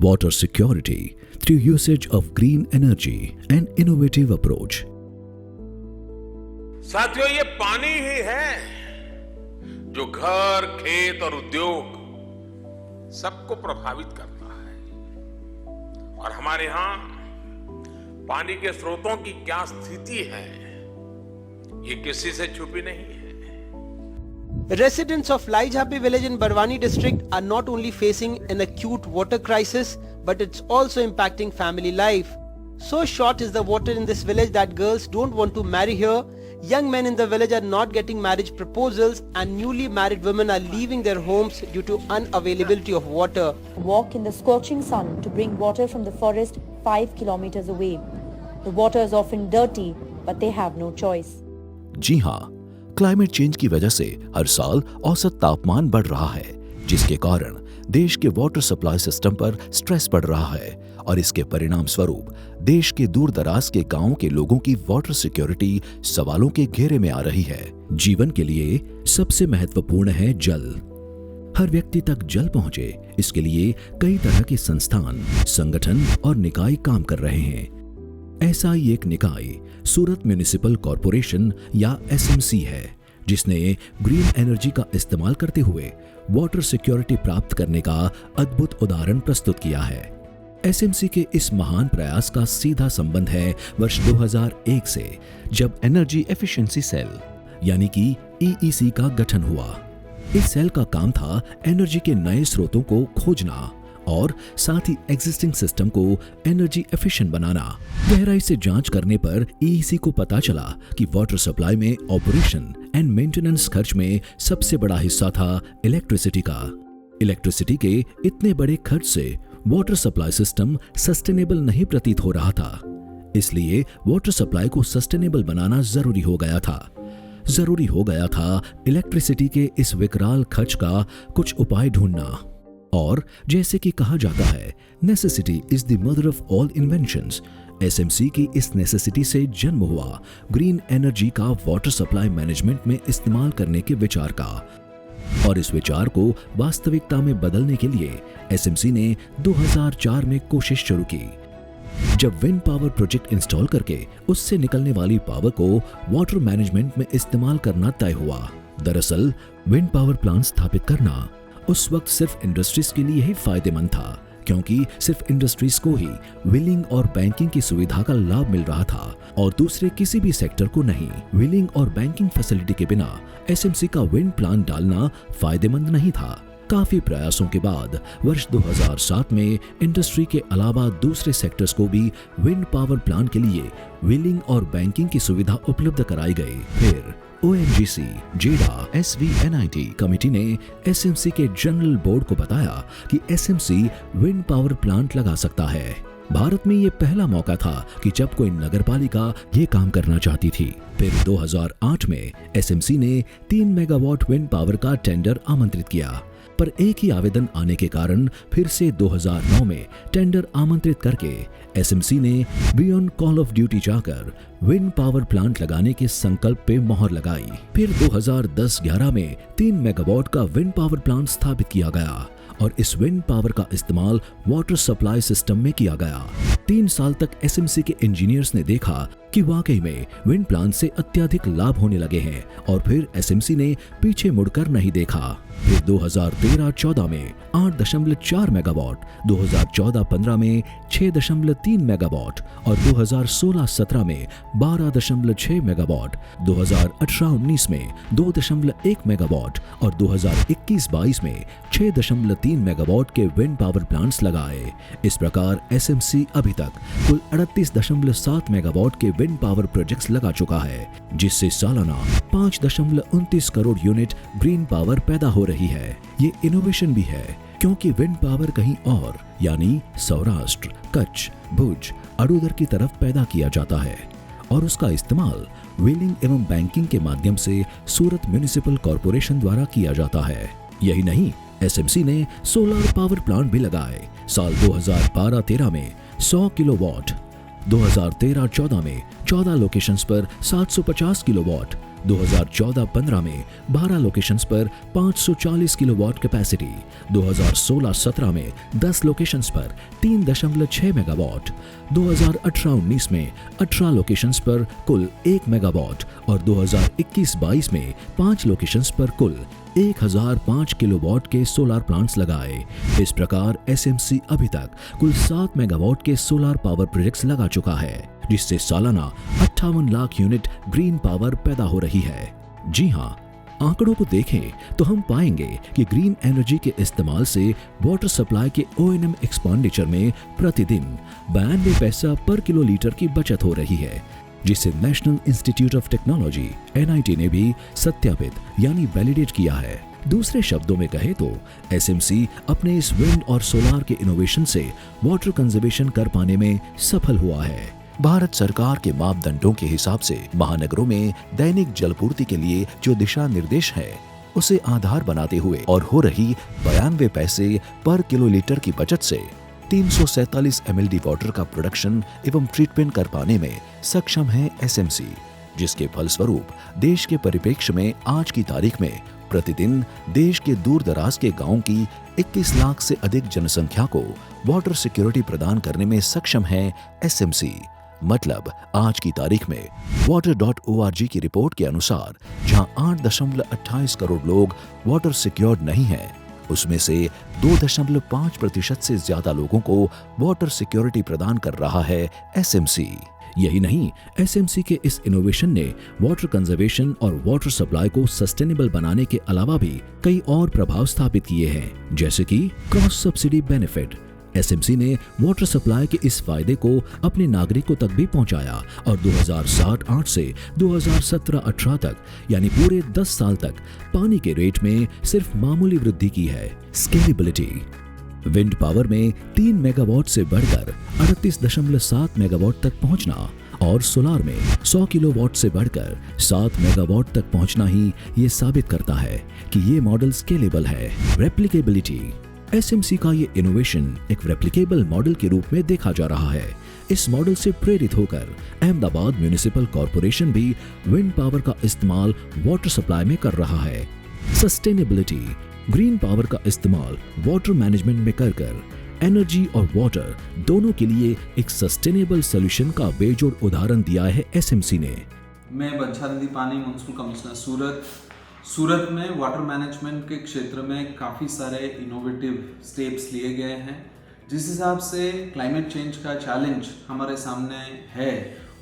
water security through usage of green energy and innovative approach. साथियों, ये पानी ही है जो घर, खेत और उद्योग सबको प्रभावित करता है। और हमारे यहां पानी के स्रोतों की क्या स्थिति है, ये किसी से छुपी नहीं है। Residents of Laijapi village in Barwani district are not only facing an acute water crisis, but it's also impacting family life. So short is the water in this village that girls don't want to marry here. Young men in the village are not getting marriage proposals, and newly married women are leaving their homes due to unavailability of water. Walk in the scorching sun to bring water from the forest 5 kilometers away. The water is often dirty, but they have no choice. जी हाँ, climate change की वजह से हर साल औसत तापमान बढ़ रहा है, जिसके कारण देश के वाटर सप्लाई सिस्टम पर स्ट्रेस पड़ रहा है और इसके परिणाम स्वरूप देश के दूर दराज के गांवों के लोगों की वाटर सिक्योरिटी सवालों के घेरे में आ रही है। जीवन के लिए सबसे महत्वपूर्ण है जल। हर व्यक्ति तक जल पहुंचे, इसके लिए कई तरह के संस्थान, संगठन और निकाय काम कर रहे हैं। ऐसा ही एक निकाय सूरत म्युनिसिपल कॉरपोरेशन या एसएमसी है, जिसने ग्रीन एनर्जी का इस्तेमाल करते हुए वाटर सिक्योरिटी प्राप्त करने का अद्भुत उदाहरण प्रस्तुत किया है। एसएमसी के इस महान प्रयास का सीधा संबंध है वर्ष 2001 से, जब एनर्जी एफिशिएंसी सेल यानी कि ईईसी का गठन हुआ। इस सेल का काम था एनर्जी के नए स्रोतों को खोजना और साथ ही एग्जिस्टिंग सिस्टम को एनर्जी एफिशिएंट बनाना। गहराई से जांच करने पर ईईसी को पता चला कि वाटर सप्लाई में ऑपरेशन एंड मेंटेनेंस खर्च में सबसे बड़ा हिस्सा था इलेक्ट्रिसिटी का। इलेक्ट्रिसिटी के इतने बड़े खर्च से वाटर सप्लाई सिस्टम सस्टेनेबल नहीं प्रतीत हो रहा था, इसलिए वाटर सप्लाई को सस्टेनेबल बनाना जरूरी हो गया था इलेक्ट्रिसिटी के इस विकराल खर्च का कुछ उपाय ढूंढना। और जैसे कि कहा जाता है, necessity is the mother of all inventions. SMC की इस नेसेसिटी से जन्म हुआ ग्रीन एनर्जी का वाटर सप्लाई मैनेजमेंट में इस्तेमाल करने के विचार का। और इस विचार को वास्तविकता में बदलने के लिए एसएमसी ने 2004 में कोशिश शुरू की, जब विंड पावर प्रोजेक्ट इंस्टॉल करके उससे निकलने वाली पावर को वाटर मैनेजमेंट में इस्तेमाल करना तय हुआ। दरअसल विंड पावर प्लांट स्थापित करना उस वक्त सिर्फ इंडस्ट्रीज के लिए ही फायदेमंद था, क्योंकि सिर्फ इंडस्ट्रीज को ही व्हीलिंग और बैंकिंग की सुविधा का लाभ मिल रहा था और दूसरे किसी भी सेक्टर को नहीं। व्हीलिंग और बैंकिंग फैसिलिटी के बिना एसएमसी का विंड प्लांट डालना फायदेमंद नहीं था। काफी प्रयासों के बाद वर्ष 2007 में इंडस्ट्री के अलावा दूसरे सेक्टर्स को भी विंड पावर प्लांट के लिए व्हीलिंग और बैंकिंग की सुविधा उपलब्ध कराई गई। फिर ONGC, जेडा, SVNIT कमेटी ने एसएमसी के जनरल बोर्ड को बताया कि एसएमसी विंड पावर प्लांट लगा सकता है। भारत में ये पहला मौका था कि जब कोई नगरपालिका ये काम करना चाहती थी। फिर 2008 में एसएमसी ने 3 मेगावाट विंड पावर का टेंडर आमंत्रित किया, पर एक ही आवेदन आने के कारण फिर से 2009 में टेंडर आमंत्रित करके एसएमसी ने बियॉन्ड कॉल ऑफ ड्यूटी जाकर विंड पावर प्लांट लगाने के संकल्प पे मोहर लगाई। फिर 2010-11 में 3 मेगावाट का विंड पावर प्लांट स्थापित किया गया और इस विंड पावर का इस्तेमाल वाटर सप्लाई सिस्टम में किया गया। 3 साल तक एसएमसी के इंजीनियर्स ने देखा कि वाकई में विंड प्लांट से अत्यधिक लाभ होने लगे हैं और फिर एसएमसी ने पीछे मुड़कर नहीं देखा। फिर 2013-14 में 8.4 मेगावाट, 2014-15 में 6.3 मेगावाट और 2016-17 में 12.6 मेगावाट, 2018-19 में 2.1 मेगावाट और 2021-22 में 6.3 मेगावाट के विंड पावर प्लांट्स लगाए। इस प्रकार एसएमसी अभी तक कुल 38.7 मेगावाट के विंड पावर प्रोजेक्ट्स लगा चुका है, जिससे सालाना 5.29 करोड़ यूनिट ग्रीन पावर पैदा हो रही है। ये इनोवेशन भी है, क्योंकि विंड पावर कहीं और यानी सौराष्ट्र, कच्छ, भुज, अड़ूदर की तरफ पैदा किया जाता है और उसका इस्तेमाल व्हीलिंग एवं बैंकिंग के माध्यम से सूरत म्युनिसिपल कॉरपोरेशन द्वारा किया जाता है। यही नहीं, एसएमसी ने सोलर पावर प्लांट भी लगाए। साल 2012-13 में 100 किलोवाट, 2013-14 में 14 लोकेशंस पर 750 किलोवाट, 2014-15 में 12 लोकेशंस पर 540 किलोवाट कैपेसिटी, 2016-17 में 10 लोकेशंस पर 3.6 मेगावाट, 2018-19 में 18 लोकेशंस पर कुल 1 मेगावाट और 2021-22 में 5 लोकेशंस पर कुल 1005 किलोवाट के सोलर प्लांट्स लगाए। इस प्रकार एसएमसी अभी तक कुल 7 मेगावाट के सोलर पावर प्रोजेक्ट्स लगा चुका है, जिससे सालाना 58 लाख यूनिट ग्रीन पावर पैदा हो रही है। जी हाँ, आंकड़ों को देखें तो हम पाएंगे कि ग्रीन एनर्जी के इस्तेमाल से वाटर सप्लाई के O&M एक्सपेंडिचर में प्रतिदिन 92 पैसा पर किलोलीटर की बचत हो रही है, जिसे national institute of technology NIT ने भी सत्यापित यानी वैलिडेट किया है। दूसरे शब्दों में कहे तो एसएमसी अपने इस विंड और सोलार के इनोवेशन से वाटर कंजर्वेशन कर पाने में सफल हुआ है। भारत सरकार के मापदंडों के हिसाब से महानगरों में दैनिक जलपूर्ति के लिए जो दिशा निर्देश है, उसे आधार बनाते हुए और हो रही 92 पैसे पर किलोलीटर की बचत से 347 mld वाटर का प्रोडक्शन एवं ट्रीटमेंट कर पाने में सक्षम है एसएमसी, जिसके फलस्वरूप देश के परिप्रेक्ष्य में आज की तारीख में प्रतिदिन देश के दूर दराज के गांवों की 21 लाख से अधिक जनसंख्या को वाटर सिक्योरिटी प्रदान करने में सक्षम है एसएमसी। मतलब आज की तारीख में water.org की रिपोर्ट के अनुसार जहां 8.28 करोड़ लोग वाटर सिक्योर्ड नहीं है, उसमें से 2.5% से ज्यादा लोगों को वाटर सिक्योरिटी प्रदान कर रहा है एसएमसी। यही नहीं, एसएमसी के इस इनोवेशन ने वाटर कंजर्वेशन और वाटर सप्लाई को सस्टेनेबल बनाने के अलावा भी कई और प्रभाव स्थापित किए हैं, जैसे कि क्रॉस सब्सिडी बेनिफिट। एसएमसी ने वाटर सप्लाई के इस फायदे को अपने नागरिकों तक भी पहुंचाया और 2007-8 से 2017-18 तक यानी पूरे 10 साल तक पानी के रेट में सिर्फ मामूली वृद्धि की है। स्केलेबिलिटी, विंड पावर में 3 मेगावाट से बढ़कर 38.7 मेगावाट तक पहुंचना और सोलार में 100 किलोवाट से बढ़कर 7 मेगावाट तक पहुंचना ही ये साबित करता है कि ये मॉडल स्केलेबल है। रेप्लिकेबिलिटी, एसएमसी का ये इनोवेशन एक रेप्लिकेबल मॉडल के रूप में देखा जा रहा है। इस मॉडल से प्रेरित होकर अहमदाबाद म्युनिसिपल कॉर्पोरेशन भी विंड पावर का इस्तेमाल वाटर सप्लाई में कर रहा है। सस्टेनेबिलिटी, ग्रीन पावर का इस्तेमाल वाटर मैनेजमेंट में कर एनर्जी और वाटर दोनों के लिए एक सस्टेनेबल सॉल्यूशन का बेजोड़ उदाहरण दिया है एसएमसी ने। मैं बंछारेड्डी पानी म्युनिसिपल कमिश्नर सूरत में वाटर मैनेजमेंट के क्षेत्र में काफ़ी सारे इनोवेटिव स्टेप्स लिए गए हैं। जिस हिसाब से क्लाइमेट चेंज का चैलेंज हमारे सामने है,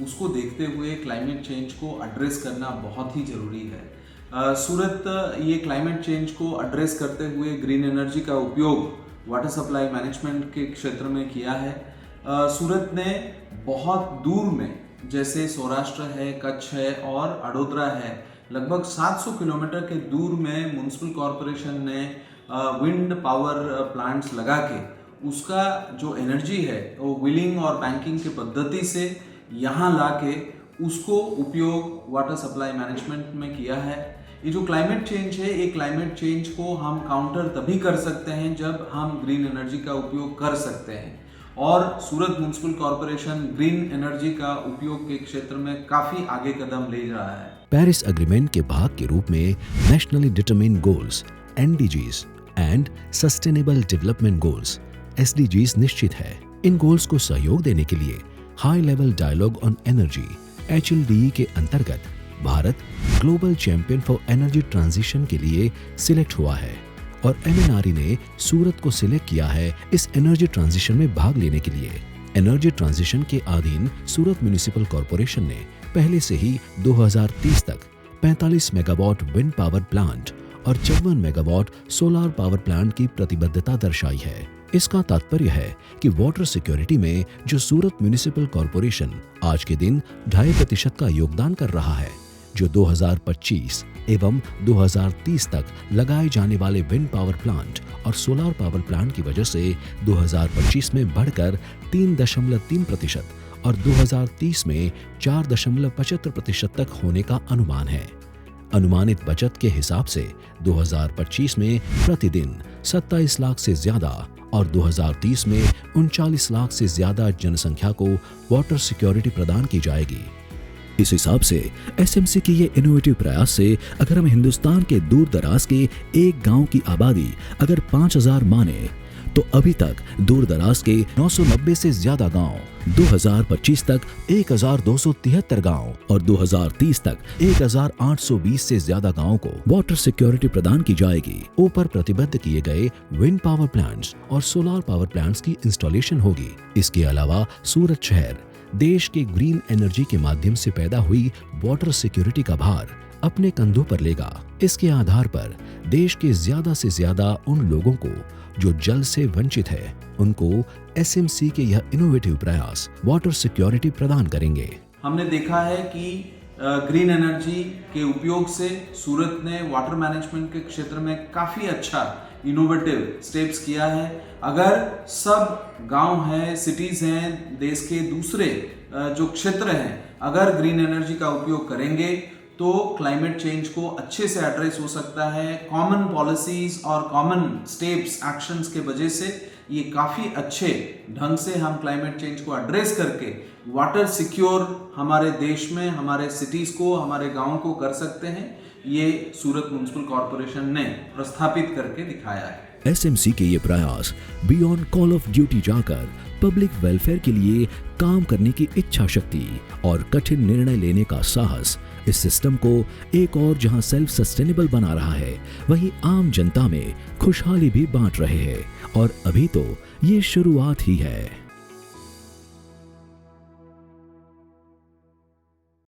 उसको देखते हुए क्लाइमेट चेंज को एड्रेस करना बहुत ही ज़रूरी है। सूरत ये क्लाइमेट चेंज को एड्रेस करते हुए ग्रीन एनर्जी का उपयोग वाटर सप्लाई मैनेजमेंट के क्षेत्र में किया है। सूरत ने बहुत दूर में, जैसे सौराष्ट्र है, कच्छ है और अडोदरा है, लगभग 700 किलोमीटर के दूर में म्युनिसिपल कॉरपोरेशन ने विंड पावर प्लांट्स लगा के उसका जो एनर्जी है वो व्हीलिंग और बैंकिंग की पद्धति से यहाँ ला के उसको उपयोग वाटर सप्लाई मैनेजमेंट में किया है। ये जो क्लाइमेट चेंज है, ये क्लाइमेट चेंज को हम काउंटर तभी कर सकते हैं जब हम ग्रीन एनर्जी का उपयोग कर सकते हैं, और सूरत म्युनिसिपल कॉरपोरेशन ग्रीन एनर्जी का उपयोग के क्षेत्र में काफ़ी आगे कदम ले रहा है। पेरिस एग्रीमेंट के भाग के रूप में nationally determined goals NDGs and sustainable development goals SDGs निश्चित है। इन गोल्स को सहयोग देने के लिए high level dialogue on energy HLDE के अंतर्गत Bharat global champion for energy transition के लिए सिलेक्ट हुआ है और MNRE ने सूरत को सिलेक्ट किया है इस एनर्जी ट्रांजिशन में भाग लेने के लिए। एनर्जी ट्रांजिशन के अधीन सूरत म्युनिसिपल कॉरपोरेशन ने पहले से ही 2030 तक 45 मेगावाट विंड पावर प्लांट और 54 मेगावाट सोलर पावर प्लांट की प्रतिबद्धता दर्शाई है। इसका तात्पर्य है कि वाटर सिक्योरिटी में जो सूरत म्युनिसिपल कॉरपोरेशन आज के दिन 2.5% का योगदान कर रहा है, जो 2025 एवं 2030 तक लगाए जाने वाले विंड पावर प्लांट और सोलर पावर प्लांट की वजह से 2025 में बढ़कर 3.3% और 2030 में 4.75% तक होने का अनुमान है। अनुमानित बचत के हिसाब से 2025 में प्रतिदिन 27 लाख से ज्यादा और 2030 में 39 लाख से ज्यादा जनसंख्या को वाटर सिक्योरिटी प्रदान की जाएगी। इस हिसाब से एसएमसी की ये इनोवेटिव प्रयास से अगर हम हिंदुस्तान के दूर दराज के एक गांव की आबादी अगर 5000 माने तो अभी तक दूर दराज के 990 से ज्यादा गांव, 2025 तक 1273 गांव और 2030 तक 1820 से ज्यादा गांवों को वाटर सिक्योरिटी प्रदान की जाएगी। ऊपर प्रतिबद्ध किए गए विंड पावर प्लांट्स और सोलर पावर प्लांट्स की इंस्टॉलेशन होगी। इसके अलावा सूरत शहर देश के ग्रीन एनर्जी के माध्यम से पैदा हुई वाटर सिक्योरिटी का भार अपने कंधों पर लेगा। इसके आधार पर देश के ज्यादा से ज्यादा उन लोगों को जो जल से वंचित है उनको एसएमसी के यह इनोवेटिव प्रयास वाटर सिक्योरिटी प्रदान करेंगे। हमने देखा है कि ग्रीन एनर्जी के उपयोग से सूरत ने वाटर मैनेजमेंट के क्षेत्र में काफ़ी अच्छा इनोवेटिव स्टेप्स किया है। अगर सब गांव हैं, सिटीज़ हैं, देश के दूसरे जो क्षेत्र हैं, अगर ग्रीन एनर्जी का उपयोग करेंगे तो क्लाइमेट चेंज को अच्छे से एड्रेस हो सकता है। कॉमन पॉलिसीज और कॉमन स्टेप्स एक्शंस के वजह से ये काफ़ी अच्छे ढंग से हम क्लाइमेट चेंज को एड्रेस करके वाटर सिक्योर हमारे देश में, हमारे सिटीज़ को, हमारे गाँव को कर सकते हैं। ये सूरत म्युनिसिपल कॉरपोरेशन ने प्रस्थापित करके दिखाया है। एसएमसी के ये प्रयास बियॉन्ड कॉल ऑफ ड्यूटी जाकर पब्लिक वेलफेयर के लिए काम करने की इच्छा शक्ति और कठिन निर्णय लेने का साहस इस सिस्टम को एक और जहां सेल्फ सस्टेनेबल बना रहा है, वहीं आम जनता में खुशहाली भी बांट रहे हैं और अभी तो ये शुरुआत ही है।